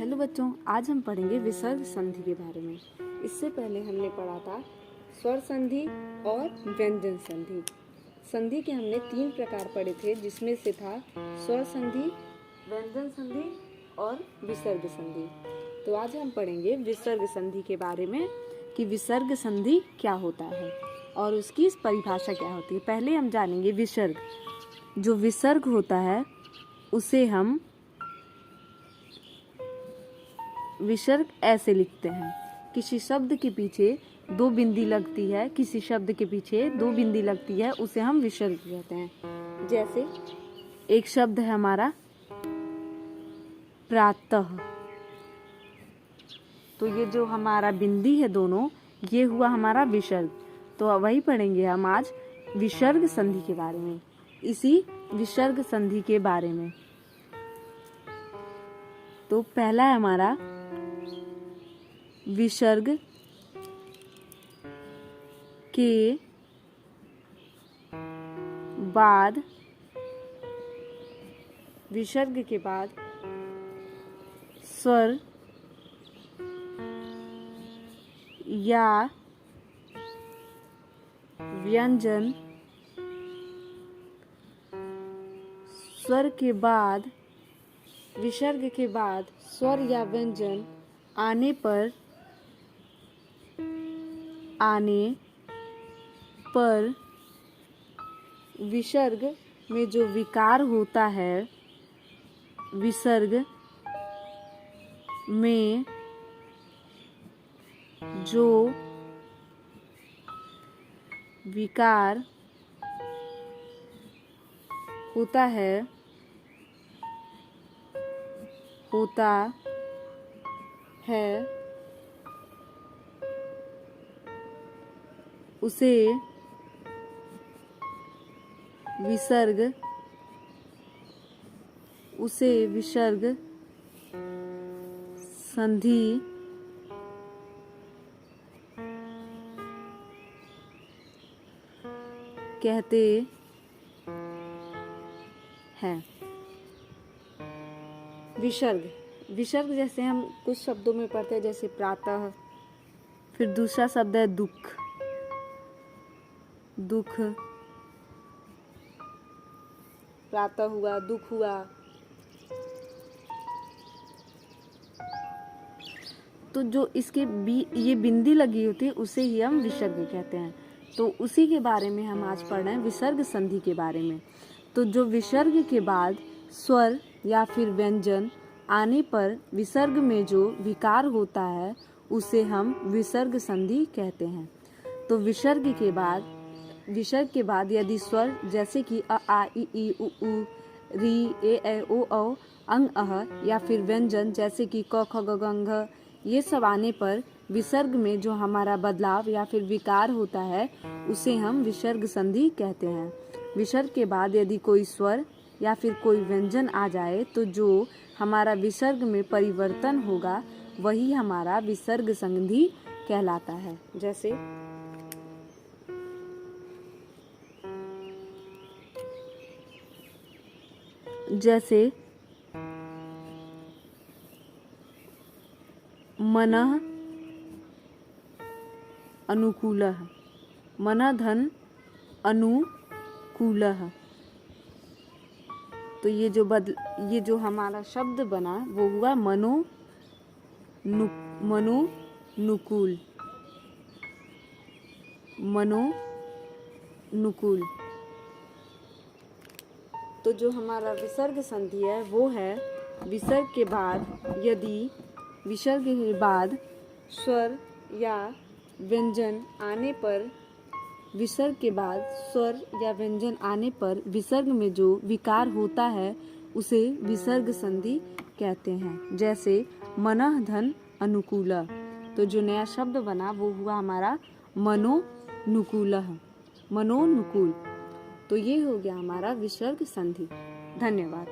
Hello बच्चों, आज हम पढ़ेंगे विसर्ग संधि के बारे में। इससे पहले हमने पढ़ा था स्वर संधि और व्यंजन संधि। संधि के हमने 3 प्रकार पढ़े थे, जिसमें से था स्वर संधि, व्यंजन संधि और विसर्ग संधि। तो आज हम पढ़ेंगे विसर्ग संधि के बारे में कि विसर्ग संधि क्या होता है और उसकी परिभाषा क्या होती है। पहले हम जानेंगे विसर्ग। जो विसर्ग होता है उसे हम विसर्ग ऐसे लिखते हैं। किसी शब्द के पीछे 2 बिंदी लगती है, किसी शब्द के पीछे 2 बिंदी लगती है, उसे हम विसर्ग कहते हैं। जैसे एक शब्द है हमारा प्रातः, तो ये जो हमारा बिंदी है दोनों, ये हुआ हमारा विसर्ग। तो वही पढ़ेंगे हम आज विसर्ग संधि के बारे में, इसी विसर्ग संधि के बारे में। तो पहला है हमारा विसर्ग के बाद, विसर्ग के बाद स्वर या व्यंजन, स्वर के बाद, विसर्ग के बाद स्वर या व्यंजन आने पर विसर्ग में जो विकार होता है, विसर्ग में जो विकार होता है उसे विसर्ग संधि कहते हैं। विसर्ग जैसे हम कुछ शब्दों में पढ़ते हैं, जैसे प्रातः, फिर दूसरा शब्द है दुख, प्रातः हुआ, दुख हुआ। तो जो इसके ये बिंदी लगी होती है उसे ही हम विसर्ग कहते हैं। तो उसी के बारे में हम आज पढ़ रहे हैं, विसर्ग संधि के बारे में। तो जो विसर्ग के बाद स्वर या फिर व्यंजन आने पर विसर्ग में जो विकार होता है उसे हम विसर्ग संधि कहते हैं। तो विसर्ग के बाद यदि स्वर जैसे कि अ आ इ ई उ ऊ री ए ऐ ओ औ अंग अह, या फिर व्यंजन जैसे कि क ख ग घ घ, ये सब आने पर विसर्ग में जो हमारा बदलाव या फिर विकार होता है उसे हम विसर्ग संधि कहते हैं। विसर्ग के बाद यदि कोई स्वर या फिर कोई व्यंजन आ जाए तो जो हमारा विसर्ग में परिवर्तन होगा वही हमारा विसर्ग संधि कहलाता है। जैसे मनः अनुकूलः, मनः धन अनुकूलः। तो ये जो हमारा शब्द बना वो हुआ मनोनुकूल। तो जो हमारा विसर्ग संधि है वो है विसर्ग के बाद स्वर या व्यंजन आने पर, विसर्ग के बाद स्वर या व्यंजन आने पर विसर्ग में जो विकार होता है उसे विसर्ग संधि कहते हैं। जैसे मनः धन अनुकूलः, तो जो नया शब्द बना वो हुआ हमारा मनोनुकूल। तो ये हो गया हमारा विसर्ग संधि। धन्यवाद।